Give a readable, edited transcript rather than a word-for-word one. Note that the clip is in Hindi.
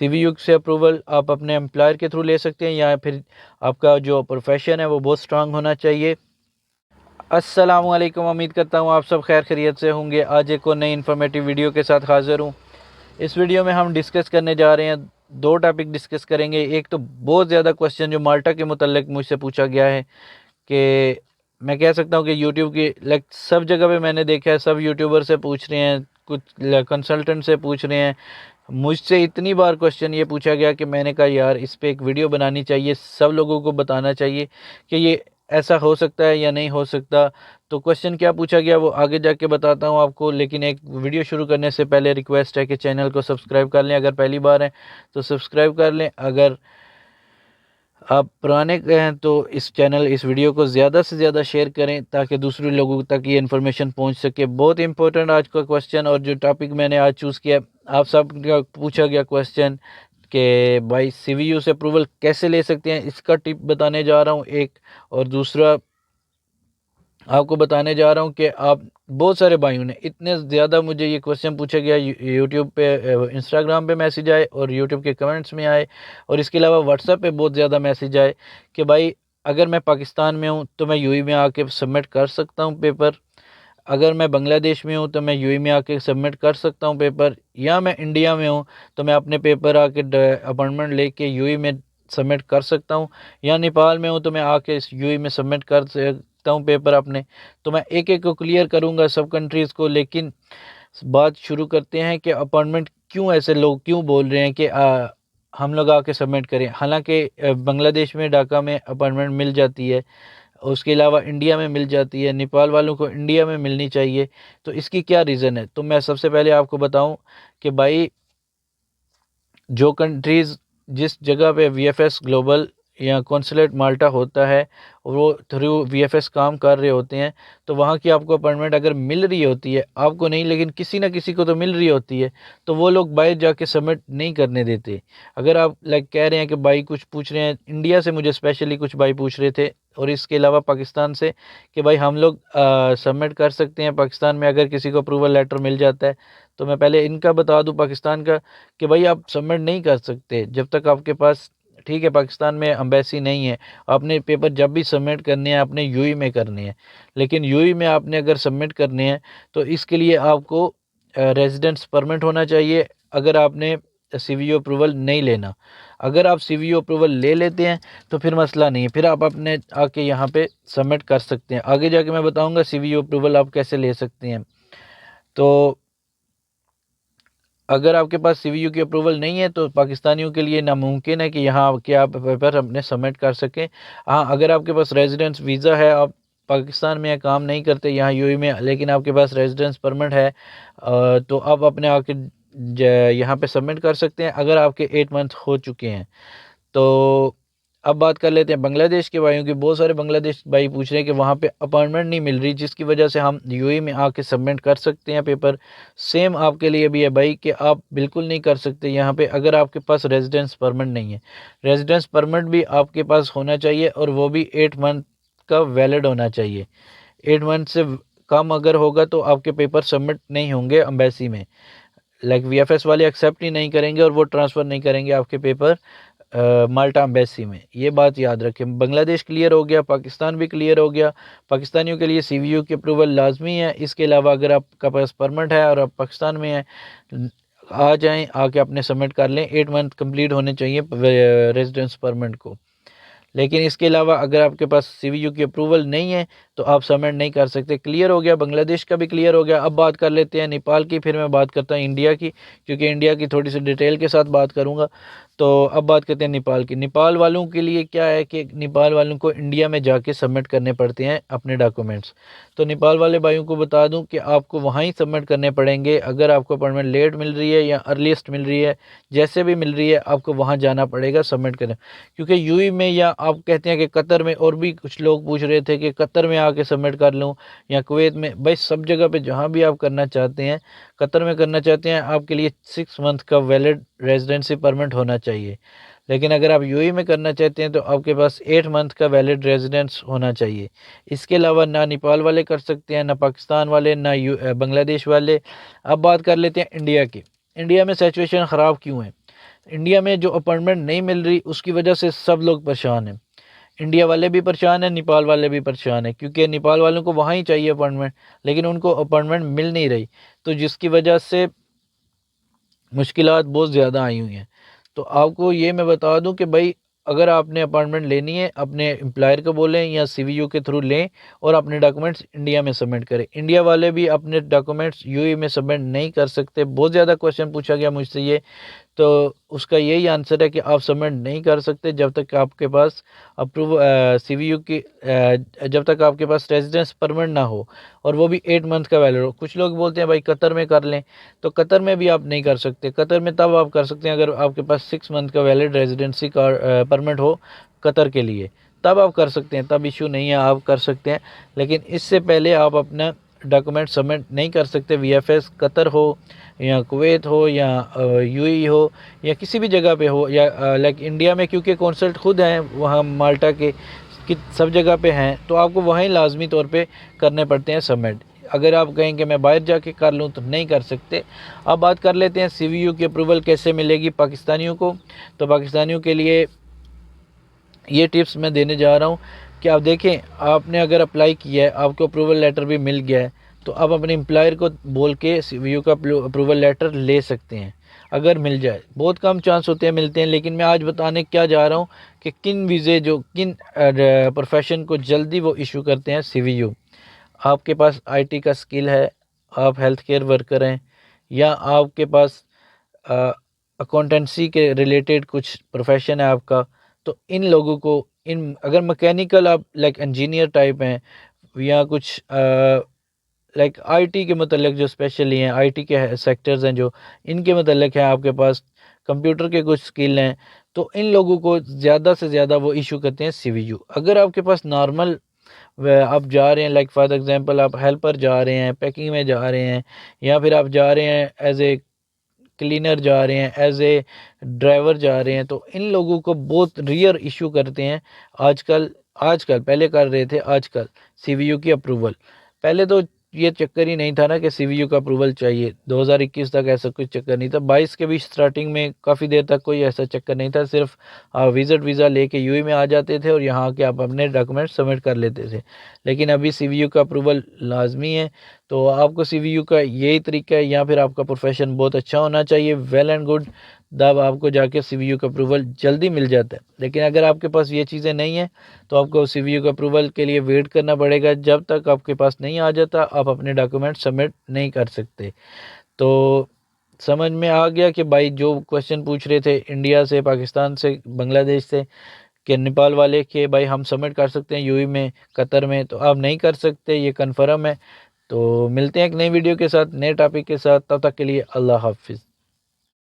सीवीयू से अप्रूवल आप अपने एम्प्लॉयर के थ्रू ले सकते हैं, या फिर आपका जो प्रोफेशन है वो बहुत स्ट्रांग होना चाहिए। अस्सलाम वालेकुम, उम्मीद करता हूँ आप सब खैर खैरियत से होंगे। आज एक और नई इन्फॉर्मेटिव वीडियो के साथ हाज़िर हूँ। इस वीडियो में हम डिस्कस करने जा रहे हैं, दो टॉपिक डिस्कस करेंगे। एक तो बहुत ज़्यादा क्वेश्चन जो माल्टा के मुतल्लिक मुझसे पूछा गया है, कि मैं कह सकता हूँ कि यूट्यूब की लाइक सब जगह पे मैंने देखा है, सब यूट्यूबर से पूछ रहे हैं, कुछ कंसल्टेंट से पूछ रहे हैं। मुझसे इतनी बार क्वेश्चन ये पूछा गया कि मैंने कहा यार इस पे एक वीडियो बनानी चाहिए, सब लोगों को बताना चाहिए कि ये ऐसा हो सकता है या नहीं हो सकता। तो क्वेश्चन क्या पूछा गया वो आगे जाके बताता हूँ आपको, लेकिन एक वीडियो शुरू करने से पहले रिक्वेस्ट है कि चैनल को सब्सक्राइब कर लें। अगर पहली बार हैं तो सब्सक्राइब कर लें, अगर आप पुराने हैं तो इस वीडियो को ज़्यादा से ज़्यादा शेयर करें ताकि दूसरे लोगों तक ये इन्फॉर्मेशन पहुंच सके। बहुत इंपॉर्टेंट आज का क्वेश्चन, और जो टॉपिक मैंने आज चूज़ किया, आप सब का पूछा गया क्वेश्चन कि भाई सीवीयू से अप्रूवल कैसे ले सकते हैं, इसका टिप बताने जा रहा हूँ एक। और दूसरा आपको बताने जा रहा हूँ कि आप बहुत सारे भाइयों ने, इतने ज़्यादा मुझे ये क्वेश्चन पूछा गया, यूट्यूब पे, इंस्टाग्राम पे मैसेज आए और यूट्यूब के कमेंट्स में आए, और इसके अलावा व्हाट्सएप पे बहुत ज़्यादा मैसेज आए कि भाई अगर मैं पाकिस्तान में हूँ तो मैं यूएई में आके सबमिट कर सकता हूँ पेपर, अगर मैं बांग्लादेश में हूँ तो मैं यूएई में आके सबमिट कर सकता हूँ पेपर, या मैं इंडिया में हूँ तो मैं अपने पेपर आके अपॉइंटमेंट लेके यूएई में सबमिट कर सकता हूँ, या नेपाल में हूँ तो मैं आके यूएई में सबमिट कर सकता हूँ पेपर अपने। तो मैं एक एक को क्लियर करूँगा सब कंट्रीज़ को। लेकिन बात शुरू करते हैं कि अपॉइंटमेंट क्यों ऐसे लोग क्यों बोल रहे हैं कि हम लोग आके सबमिट करें। हालांकि बांग्लादेश में ढाका में अपॉइंटमेंट मिल जाती है, उसके अलावा इंडिया में मिल जाती है, नेपाल वालों को इंडिया में मिलनी चाहिए। तो इसकी क्या रीज़न है? तो मैं सबसे पहले आपको बताऊं कि भाई जो कंट्रीज़, जिस जगह पे वीएफएस ग्लोबल या कॉन्सुलेट माल्टा होता है और वो थ्रू वीएफएस काम कर रहे होते हैं, तो वहाँ की आपको अपॉइंटमेंट अगर मिल रही होती है, आपको नहीं लेकिन किसी ना किसी को तो मिल रही होती है, तो वो लोग बाहर जाके सबमिट नहीं करने देते। अगर आप लाइक कह रहे हैं कि भाई कुछ पूछ रहे हैं इंडिया से, मुझे स्पेशली कुछ भाई पूछ रहे थे, और इसके अलावा पाकिस्तान से, कि भाई हम लोग सबमिट कर सकते हैं पाकिस्तान में अगर किसी को अप्रूवल लेटर मिल जाता है। तो मैं पहले इनका बता दूं पाकिस्तान का, कि भाई आप सबमिट नहीं कर सकते जब तक आपके पास, ठीक है, पाकिस्तान में एम्बेसी नहीं है। आपने पेपर जब भी सबमिट करने हैं आपने यूएई में करने हैं, लेकिन यूएई में आपने अगर सबमिट करने हैं तो इसके लिए आपको रेजिडेंस परमिट होना चाहिए, अगर आपने सीवीयू अप्रूवल नहीं लेना। अगर आप सीवीयू अप्रूवल ले लेते हैं तो फिर मसला नहीं है, फिर आप अपने आके यहाँ पे सबमिट कर सकते हैं। आगे जाके मैं बताऊँगा सीवीयू अप्रूवल आप कैसे ले सकते हैं। तो अगर आपके पास सीवीयू की अप्रूवल नहीं है तो पाकिस्तानियों के लिए नामुमकिन है कि यहाँ के आप पेपर अपने सबमिट कर सकें। हाँ, अगर आपके पास रेजिडेंस वीज़ा है, आप पाकिस्तान में काम नहीं करते यहाँ यूएई में, लेकिन आपके पास रेजिडेंस परमिट है, तो आप अपने आके यहाँ पे सबमिट कर सकते हैं अगर आपके 8 मंथ हो चुके हैं। तो अब बात कर लेते हैं बांग्लादेश के भाइयों की। बहुत सारे बांग्लादेश भाई पूछ रहे हैं कि वहाँ पे अपॉइंटमेंट नहीं मिल रही, जिसकी वजह से हम यूएई में आके सबमिट कर सकते हैं पेपर। सेम आपके लिए भी है भाई कि आप बिल्कुल नहीं कर सकते यहाँ पे अगर आपके पास रेजिडेंस परमिट नहीं है। रेजिडेंस परमिट भी आपके पास होना चाहिए, और वो भी 8 मंथ का वैलिड होना चाहिए। 8 मंथ से कम अगर होगा तो आपके पेपर सबमिट नहीं होंगे अम्बेसी में, लाइक वीएफएस वाले एक्सेप्ट ही नहीं करेंगे और वो ट्रांसफ़र नहीं करेंगे आपके पेपर माल्टा एम्बेसी में। ये बात याद रखें। बांग्लादेश क्लियर हो गया, पाकिस्तान भी क्लियर हो गया। पाकिस्तानियों के लिए सीवीयू की अप्रूवल लाजमी है। इसके अलावा अगर आपका पास परमिट है और आप पाकिस्तान में हैं, आ जाएं, आके अपने सबमिट कर लें। 8 मंथ कंप्लीट होने चाहिए रेजिडेंस परमिट को। लेकिन इसके अलावा अगर आपके पास सीवीयू की अप्रूवल नहीं है तो आप सबमिट नहीं कर सकते। क्लियर हो गया, बांग्लादेश का भी क्लियर हो गया। अब बात कर लेते हैं नेपाल की, फिर मैं बात करता हूँ इंडिया की, क्योंकि इंडिया की थोड़ी सी डिटेल के साथ बात करूँगा। तो अब बात करते हैं नेपाल की। नेपाल वालों के लिए क्या है कि नेपाल वालों को इंडिया में जाके सबमिट करने पड़ते हैं अपने डॉक्यूमेंट्स। तो नेपाल वाले भाइयों को बता दूं कि आपको वहाँ ही सबमिट करने पड़ेंगे। अगर आपको अपॉइंटमेंट लेट मिल रही है या अर्लीस्ट मिल रही है, जैसे भी मिल रही है, आपको वहाँ जाना पड़ेगा सबमिट करने। क्योंकि यूएई में, या आप कहते हैं कि कतर में, और भी कुछ लोग पूछ रहे थे कि कतर में आके सबमिट कर लूँ या कुवैत में, भाई सब जगह पे जहाँ भी आप करना चाहते हैं, कतर में करना चाहते हैं, आपके लिए 6 मंथ का वैलिड रेजिडेंसी परमिट होना चाहिए। लेकिन अगर आप यूएई में करना चाहते हैं तो आपके पास 8 मंथ का वैलिड रेजिडेंस होना चाहिए। इसके अलावा ना नेपाल वाले कर सकते हैं, ना पाकिस्तान वाले, ना बांग्लादेश वाले। अब बात कर लेते हैं इंडिया की। इंडिया में सिचुएशन ख़राब क्यों है? इंडिया में जो अपॉइंटमेंट नहीं मिल रही उसकी वजह से सब लोग परेशान हैं। इंडिया वाले भी परेशान हैं, नेपाल वाले भी परेशान हैं, क्योंकि नेपाल वालों को वहाँ ही चाहिए अपॉइंटमेंट, लेकिन उनको अपॉइंटमेंट मिल नहीं रही, तो जिसकी वजह से मुश्किलात बहुत ज़्यादा आई हुई हैं। तो आपको ये मैं बता दूं कि भाई अगर आपने अपॉइंटमेंट लेनी है अपने एम्प्लॉयर को बोलें या सीवीयू के थ्रू लें और अपने डॉक्यूमेंट्स इंडिया में सबमिट करें। इंडिया वाले भी अपने डॉक्यूमेंट्स यूएई में सबमिट नहीं कर सकते। बहुत ज़्यादा क्वेश्चन पूछा गया मुझसे ये, तो उसका यही आंसर है कि आप सबमिट नहीं कर सकते जब तक आपके पास अप्रूव सीवीयू की जब तक आपके पास रेजिडेंस परमिट ना हो, और वो भी 8 मंथ का वैलिड हो। कुछ लोग बोलते हैं भाई कतर में कर लें, तो कतर में भी आप नहीं कर सकते। कतर में तब आप कर सकते हैं अगर आपके पास 6 मंथ का वैलिड रेजिडेंसी का परमिट हो कतर के लिए, तब आप कर सकते हैं, तब इशू नहीं है, आप कर सकते हैं। लेकिन इससे पहले आप अपना डॉक्यूमेंट सबमिट नहीं कर सकते। वीएफएस कतर हो या कुवैत हो या यूएई हो या किसी भी जगह पे हो, या लाइक इंडिया में क्योंकि कौंसलेट खुद हैं वहाँ माल्टा के कि सब जगह पे हैं, तो आपको वहीं लाजमी तौर पे करने पड़ते हैं सबमिट। अगर आप कहें कि मैं बाहर जाके कर लूँ तो नहीं कर सकते। अब बात कर लेते हैं सीवीयू की अप्रूवल कैसे मिलेगी पाकिस्तानियों को। तो पाकिस्तानियों के लिए ये टिप्स मैं देने जा रहा हूँ कि आप देखें, आपने अगर अप्लाई किया है, आपको अप्रूवल लेटर भी मिल गया है, तो आप अपने एम्प्लॉयर को बोल के सीवीयू का अप्रूवल लेटर ले सकते हैं अगर मिल जाए। बहुत कम चांस होते हैं मिलते हैं, लेकिन मैं आज बताने क्या जा रहा हूँ कि किन वीज़े जो किन प्रोफेशन को जल्दी वो इशू करते हैं सीवीयू। आपके पास आईटी का स्किल है, आप हेल्थ केयर वर्कर हैं, या आपके पास अकाउंटेंसी के रिलेटेड कुछ प्रोफेशन है आपका, तो इन लोगों को इन अगर मैकेनिकल आप लाइक इंजीनियर टाइप हैं या कुछ लाइक आईटी के मतलब जो स्पेशली हैं, आईटी के सेक्टर्स हैं जो इनके मतलब है, आपके पास कंप्यूटर के कुछ स्किल हैं, तो इन लोगों को ज़्यादा से ज़्यादा वो इशू करते हैं सीवीयू। अगर आपके पास नॉर्मल आप जा रहे हैं, लाइक फॉर एग्जांपल आप हेल्पर जा रहे हैं, पैकिंग में जा रहे हैं, या फिर आप जा रहे हैं एज ए क्लीनर जा रहे हैं, एज ए ड्राइवर जा रहे हैं, तो इन लोगों को बहुत रियर इशू करते हैं आजकल। आजकल पहले कर रहे थे, आजकल सीवीयू की अप्रूवल। पहले तो ये चक्कर ही नहीं था ना कि सीवीयू का अप्रूवल चाहिए। 2021 तक ऐसा कुछ चक्कर नहीं था। 22 के भी स्टार्टिंग में काफ़ी देर तक कोई ऐसा चक्कर नहीं था। सिर्फ आप विजिट वीज़ा लेके यूएई में आ जाते थे और यहाँ के आप अपने डॉक्यूमेंट सबमिट कर लेते थे। लेकिन अभी सीवीयू का अप्रूवल लाजमी है। तो आपको सीवीयू का यही तरीका है, या फिर आपका प्रोफेशन बहुत अच्छा होना चाहिए, वेल एंड गुड, तब आपको जाके सीवीयू का अप्रूवल जल्दी मिल जाता है। लेकिन अगर आपके पास ये चीज़ें नहीं हैं तो आपको सीवीयू का अप्रूवल के लिए वेट करना पड़ेगा। जब तक आपके पास नहीं आ जाता आप अपने डॉक्यूमेंट सबमिट नहीं कर सकते। तो समझ में आ गया कि भाई जो क्वेश्चन पूछ रहे थे इंडिया से, पाकिस्तान से, बांग्लादेश से, कि नेपाल वाले के भाई हम सबमिट कर सकते हैं यूएई में, कतर में, तो आप नहीं कर सकते, ये कन्फर्म है। तो मिलते हैं एक नई वीडियो के साथ, नए टॉपिक के साथ। तब तक के लिए अल्लाह हाफिज़।